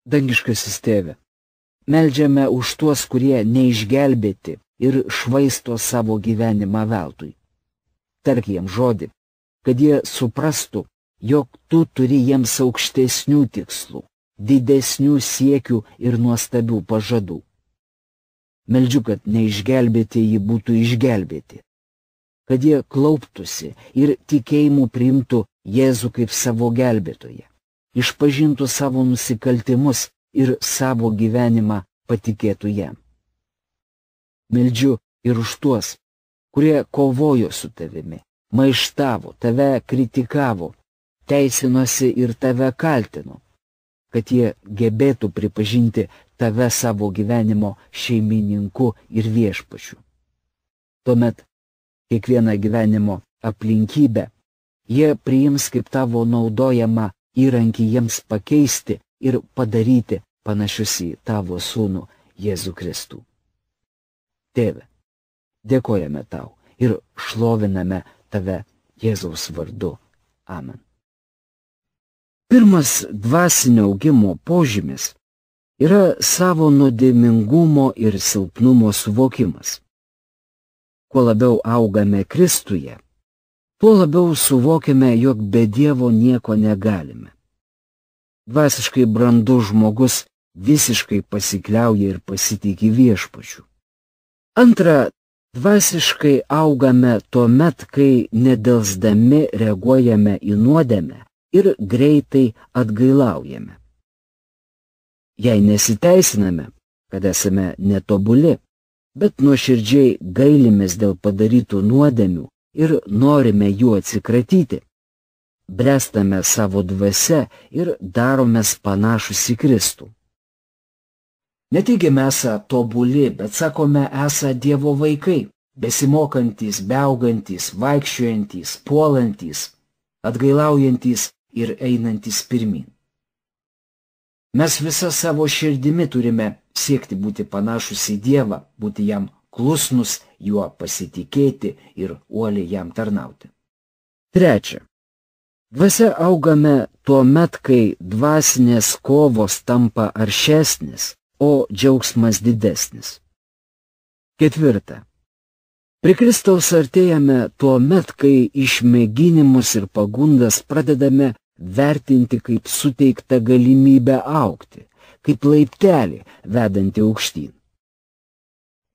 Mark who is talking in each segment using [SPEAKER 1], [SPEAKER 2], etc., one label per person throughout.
[SPEAKER 1] Dangiškasis Tėve, meldžiame už tuos, kurie neišgelbėti ir švaisto savo gyvenimą veltui. Tark jiems žodį, kad jie suprastų, jog tu turi jiems aukštesnių tikslų, didesnių siekių ir nuostabių pažadų. Meldžiu, kad neišgelbėtieji būtų išgelbėti, kad jie klauptųsi ir tikėjimu priimtų Jėzų kaip savo gelbėtoją, išpažintų savo nusikaltimus ir savo gyvenimą patikėtų jam. Meldžiu ir už tuos, kurie kovojo su tavimi, maištavo, tave kritikavo, teisinosi ir tave kaltino, kad jie gebėtų pripažinti tave savo gyvenimo šeimininku ir viešpačiu. Tuomet kiekvieną gyvenimo aplinkybę jie priims kaip tavo naudojamą įrankį jiems pakeisti ir padaryti panašius į tavo sūnų Jėzų Kristų. Tėve, dėkojame tau ir šloviname tave Jėzaus vardu. Amen. Pirmas dvasinio augimo požymis yra savo nuodėmingumo ir silpnumo suvokimas. Kuo labiau augame Kristuje, tuo labiau suvokiame, jog be Dievo nieko negalime. Dvasiškai brandus žmogus visiškai pasikliauja ir pasitikė viešpačiu. Antra, dvasiškai augame tuomet, kai nedelsdami reaguojame į nuodėmę ir greitai atgailaujame. Jei nesiteisiname, kad esame netobuli, bet nuoširdžiai gailimės dėl padarytų nuodėmių ir norime jų atsikratyti, bręstame savo dvasia ir daromės panašus į Kristų. Neteigiame esą tobuli, bet sakome esą Dievo vaikai, besimokantys, beaugantys, vaikščiojantys, puolantys, atgailaujantis ir einantis pirmin. Mes visą savo širdimi turime siekti būti panašus į Dievą, būti jam klusnus, juo pasitikėti ir uoliai jam tarnauti. Trečia. Dvasia augame tuo met, kai dvasinės kovos tampa aršesnis, o džiaugsmas didesnis. Ketvirta. Prie Kristaus artėjame tuo met, kai išmėginimus ir pagundas pradedame vertinti kaip suteiktą galimybę augti, kaip laiptelį vedantį aukštyn.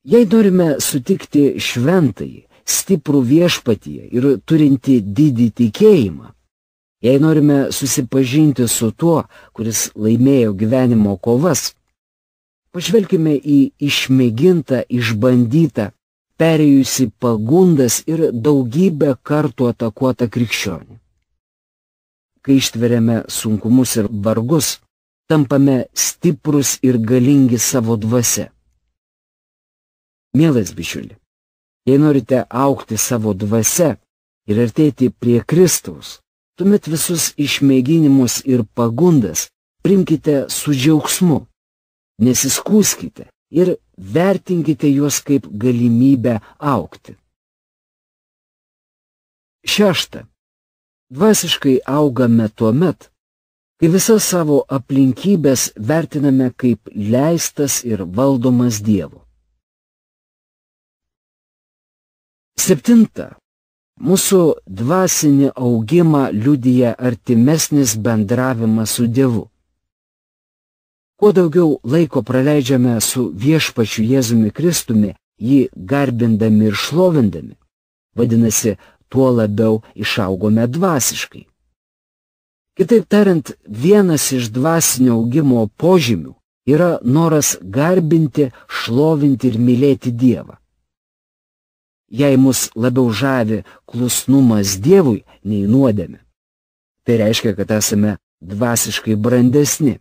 [SPEAKER 1] Jei norime sutikti šventąjį, stiprų viešpatyje ir turinti didį tikėjimą, jei norime susipažinti su tuo, kuris laimėjo gyvenimo kovas, pažvelkime į išmėgintą, išbandytą, perėjusi pagundas ir daugybę kartų atakuotą krikščionį. Kai ištveriame sunkumus ir vargus, tampame stiprus ir galingi savo dvasia. Mielas bičiuli, jei norite augti savo dvasia ir artėti prie Kristaus, tuomet visus išmėginimus ir pagundas priimkite su džiaugsmu, nesiskųskite ir vertinkite juos kaip galimybę augti. Šešta. Dvasiškai augame tuomet, kai visas savo aplinkybės vertiname kaip leistas ir valdomas Dievo. Septinta. Mūsų dvasinį augimą liudija artimesnis bendravimas su Dievu. Kuo daugiau laiko praleidžiame su viešpačiu Jėzumi Kristumi, jį garbindami ir šlovindami, vadinasi, tuo labiau išaugome dvasiškai. Kitaip tariant, vienas iš dvasinio augimo požymių yra noras garbinti, šlovinti ir mylėti Dievą. Jei mus labiau žavi klusnumas Dievui nei nuodėmė, tai reiškia, kad esame dvasiškai brandesni.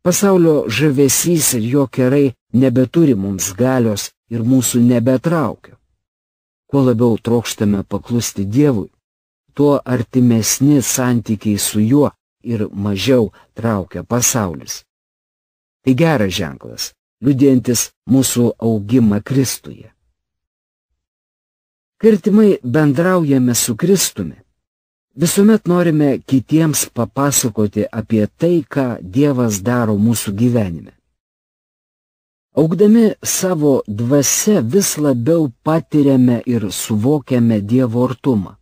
[SPEAKER 1] Pasaulio žavesys ir jo kerai nebeturi mums galios ir mūsų nebetraukia. Kuo labiau trokštame paklusti Dievui, tuo artimesni santykiai su juo ir mažiau traukia pasaulis. Tai geras ženklas, liudijantis mūsų augimą Kristuje. Kai artimai bendraujame su Kristumi, Visuomet norime kitiems papasakoti apie tai, ką Dievas daro mūsų gyvenime. Augdami savo dvasia vis labiau patiriame ir suvokiame Dievo artumą.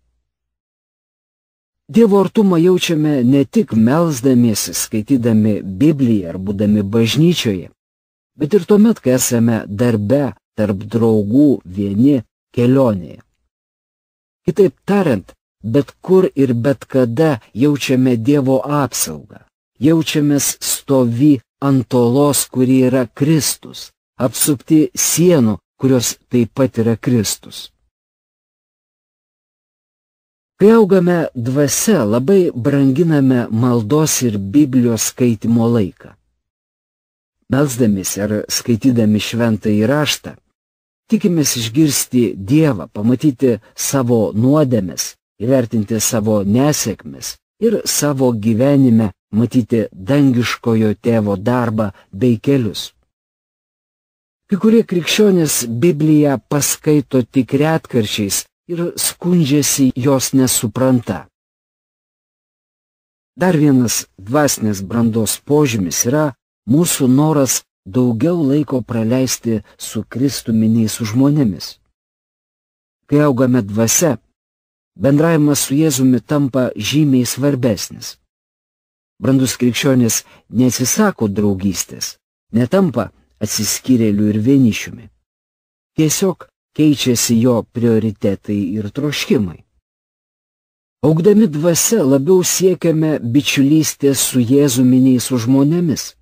[SPEAKER 1] Dievo artumą jaučiame ne tik melsdamiesi, skaitydami Bibliją ar būdami bažnyčioje, bet ir tuomet, kai esame darbe, tarp draugų, vieni kelionėje. Kitaip tariant, bet kur ir bet kada jaučiame Dievo apsaugą, jaučiamės stovi ant olos, kuri yra Kristus, apsupti sienų, kurios taip pat yra Kristus. Kai augame dvasia, labai branginame maldos ir Biblijos skaitimo laiką. Melsdamiesi ar skaitydami šventąjį raštą, tikimės išgirsti Dievą, pamatyti savo nuodėmes, įvertinti savo nesėkmes ir savo gyvenime matyti dangiškojo tėvo darbą bei kelius. Kai kurie krikščionys Bibliją paskaito tik retkarčiais ir skundžiasi jos nesupranta. Dar vienas dvasinės brandos požymis yra mūsų noras daugiau laiko praleisti su Kristumi nei su žmonėmis. Kai augame dvasia, bendravimas su Jėzumi tampa žymiai svarbesnis. Brandus krikščionis neatsisako draugystės, netampa atsiskyrėlių ir vienišiumi. Tiesiog keičiasi jo prioritetai ir troškimai. Augdami dvasia labiau siekiame bičiulystės su Jėzumi nei su žmonėmis.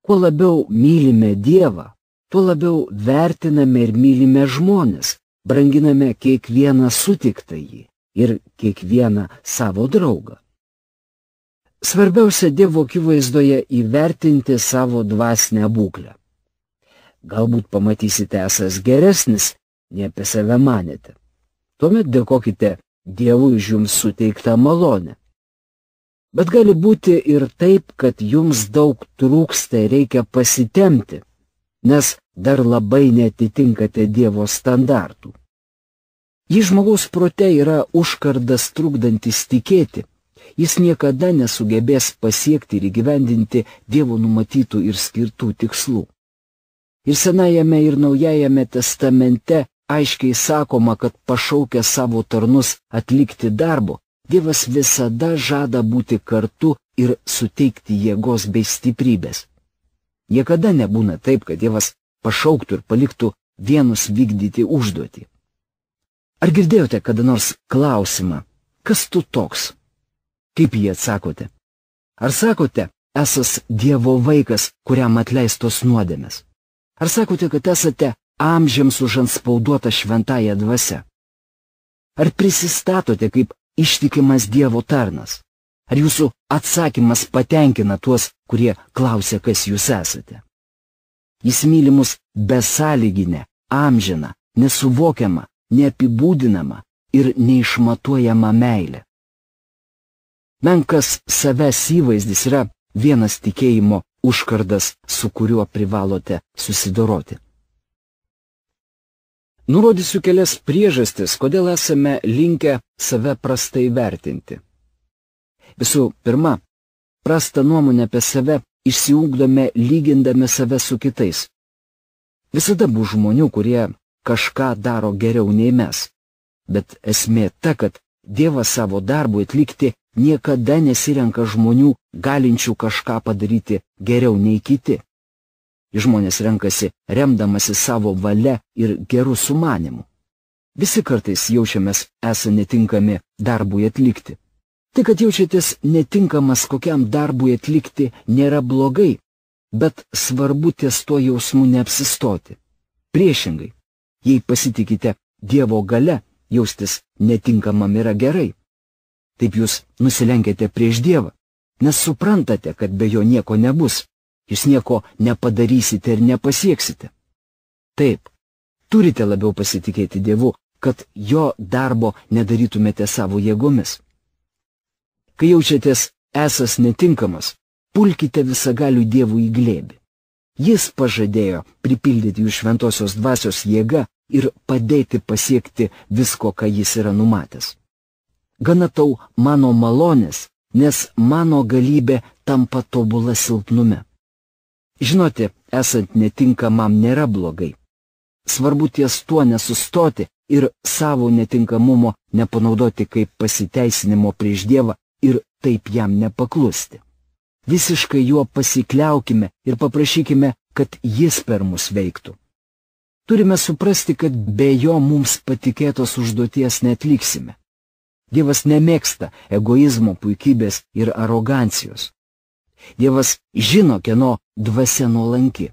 [SPEAKER 1] Kuo labiau mylime Dievą, tuo labiau vertiname ir mylime žmones, branginame kiekvieną sutiktąjį ir kiekvieną savo draugą. Svarbiausia Dievo akivaizdoje įvertinti savo dvasinę būklę. Galbūt pamatysite esas geresnis, nei apie save manėte. Tuomet dėkokite Dievui už jums suteiktą malonę. Bet gali būti ir taip, kad jums daug trūksta ir reikia pasitempti, nes dar labai netitinkate Dievo standartų. Jei žmogaus prote yra užkardas trukdantis tikėti, jis niekada nesugebės pasiekti ir įgyvendinti Dievo numatytų ir skirtų tikslų. Ir Senajame ir Naujajame testamente aiškiai sakoma, kad pašaukę savo tarnus atlikti darbo, Dievas visada žada būti kartu ir suteikti jėgos bei stiprybės. Niekada nebūna taip, kad Dievas pašauktų ir paliktų vienus vykdyti užduotį. Ar girdėjote kada nors klausimą, kas tu toks? Kaip jį atsakote? Ar sakote, esas Dievo vaikas, kuriam atleistos nuodėmės? Ar sakote, kad esate amžiams užantspauduota šventąja dvasia? Ar prisistatote kaip ištikimas Dievo tarnas? Ar jūsų atsakymas patenkina tuos, kurie klausia, kas jūs esate? Jis myli mus besąlyginę, amžiną, nesuvokiamą, neapibūdinamą ir neišmatuojamą meilę. Menkas savęs įvaizdis yra vienas tikėjimo užkardas, su kuriuo privalote susidoroti. Nurodysiu kelias priežastis, kodėl esame linkę save prastai vertinti. Visų pirma, prastą nuomonę apie save išsiugdome lygindami save su kitais. Visada bus žmonių, kurie kažką daro geriau nei mes. Bet esmė ta, kad Dievas savo darbui atlikti niekada nesirenka žmonių, galinčių kažką padaryti geriau nei kiti. Žmonės renkasi remdamasi savo valia ir gerų sumanimų. Visi kartais jaučiamės esą netinkami darbui atlikti. Tai, kad jaučiatės netinkamas kokiam darbui atlikti, nėra blogai, bet svarbu ties tuo jausmu neapsistoti. Priešingai, jei pasitikite Dievo galia, jaustis netinkamam yra gerai. Taip jūs nusilenkite prieš Dievą, nes suprantate, kad be jo nieko nebus. Jūs nieko nepadarysite ir nepasieksite. Taip, turite labiau pasitikėti Dievu, kad jo darbo nedarytumėte savo jėgomis. Kai jaučiatės esas netinkamas, pulkite visagalių Dievų į glėbį. Jis pažadėjo pripildyti jų šventosios dvasios jėga ir padėti pasiekti visko, ką jis yra numatęs. Gana tau mano malonės, nes mano galybė tampa tobula silpnume. Žinote, esant netinkamam nėra blogai. Svarbu ties tuo nesustoti ir savo netinkamumo nepanaudoti kaip pasiteisinimo prieš Dievą ir taip jam nepaklusti. Visiškai juo pasikliaukime ir paprašykime, kad jis per mus veiktų. Turime suprasti, kad be jo mums patikėtos užduoties neatliksime. Dievas nemėgsta egoizmo, puikybės ir arogancijos. Dievas žino, kieno dvasia nuolanki.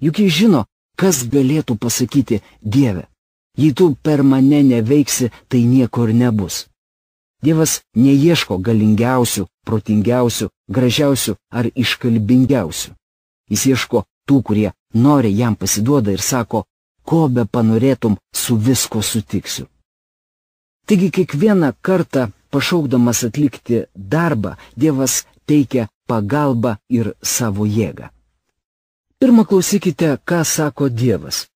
[SPEAKER 1] Juk jis žino, kas galėtų pasakyti: Dieve, jei tu per mane neveiksi, tai nieko ir nebus. Dievas neieško galingiausių, protingiausių, gražiausių ar iškalbingiausių. Jis ieško tų, kurie nori jam pasiduoda ir sako: ko be panorėtum, su visko sutiksiu. Taigi kiekvieną kartą pašaukdamas atlikti darbą, Dievas teikia pagalbą ir savo jėgą. Pirma, klausykite, ką sako Dievas.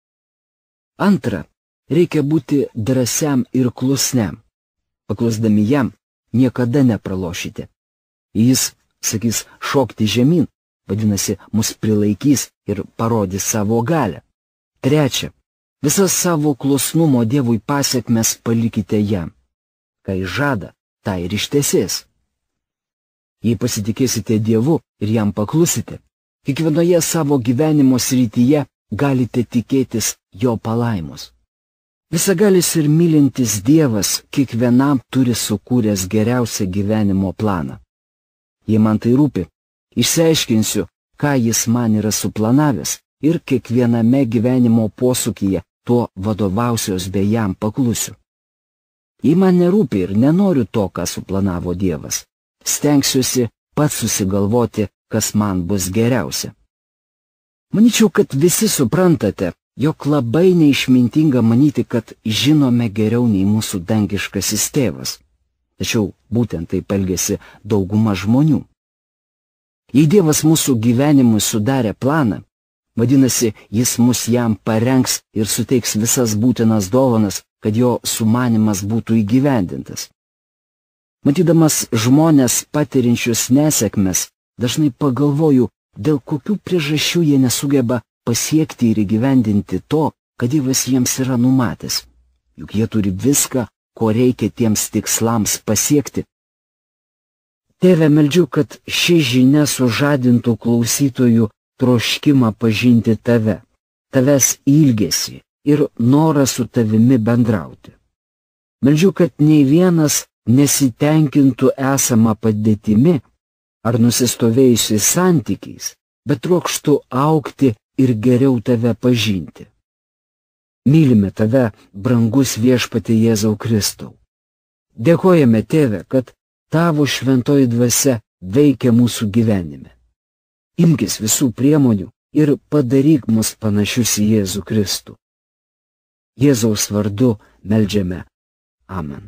[SPEAKER 1] Antra, reikia būti drąsiam ir klusniam. Paklusdami jam, niekada nepralošite. Jis sakys šokti žemyn, vadinasi, mus prilaikys ir parodys savo galią. Trečia, visas savo klusnumo Dievui pasekmes palikite jam. Ką jis žada, tą ir ištesės. Jei pasitikėsite Dievu ir jam paklusite, kiekvienoje savo gyvenimo srityje galite tikėtis jo palaimos. Visagalis ir mylintis Dievas kiekvienam turi sukūręs geriausią gyvenimo planą. Jei man tai rūpi, išsiaiškinsiu, ką jis man yra suplanavęs ir kiekviename gyvenimo posūkyje tuo vadovausiuos bei jam paklusiu. Jei man nerūpi ir nenoriu to, ką suplanavo Dievas, stengsiuosi pats susigalvoti, kas man bus geriausia. Manyčiau, kad visi suprantate, jog labai neišmintinga manyti, kad žinome geriau nei mūsų dangiškasis tėvas. Tačiau būtent taip elgiasi dauguma žmonių. Jei Dievas mūsų gyvenimui sudarė planą, vadinasi, jis mus jam parengs ir suteiks visas būtinas dovanas, kad jo sumanymas būtų įgyvendintas. Matydamas žmonės patiriančius nesėkmes, dažnai pagalvoju, dėl kokių priežasčių jie nesugeba pasiekti ir įgyvendinti to, kad Dievas jiems yra numatęs. Juk jie turi viską, ko reikia tiems tikslams pasiekti. Tėve, meldžiu, kad ši žinia sužadintų klausytojų troškimą pažinti tave, tavęs ilgesį ir norą su tavimi bendrauti. Meldžiu, kad nei vienas nesitenkintų esamą padėtimi ar nusistovėjusiais santykiais, bet trokštų augti ir geriau tave pažinti. Mylime tave, brangus Viešpatie Jėzau Kristau. Dėkojame, Tėve, kad tavo šventoji dvasia veikia mūsų gyvenime. Imkis visų priemonių ir padaryk mus panašius į Jėzų Kristų. Jėzaus vardu meldžiame. Amen.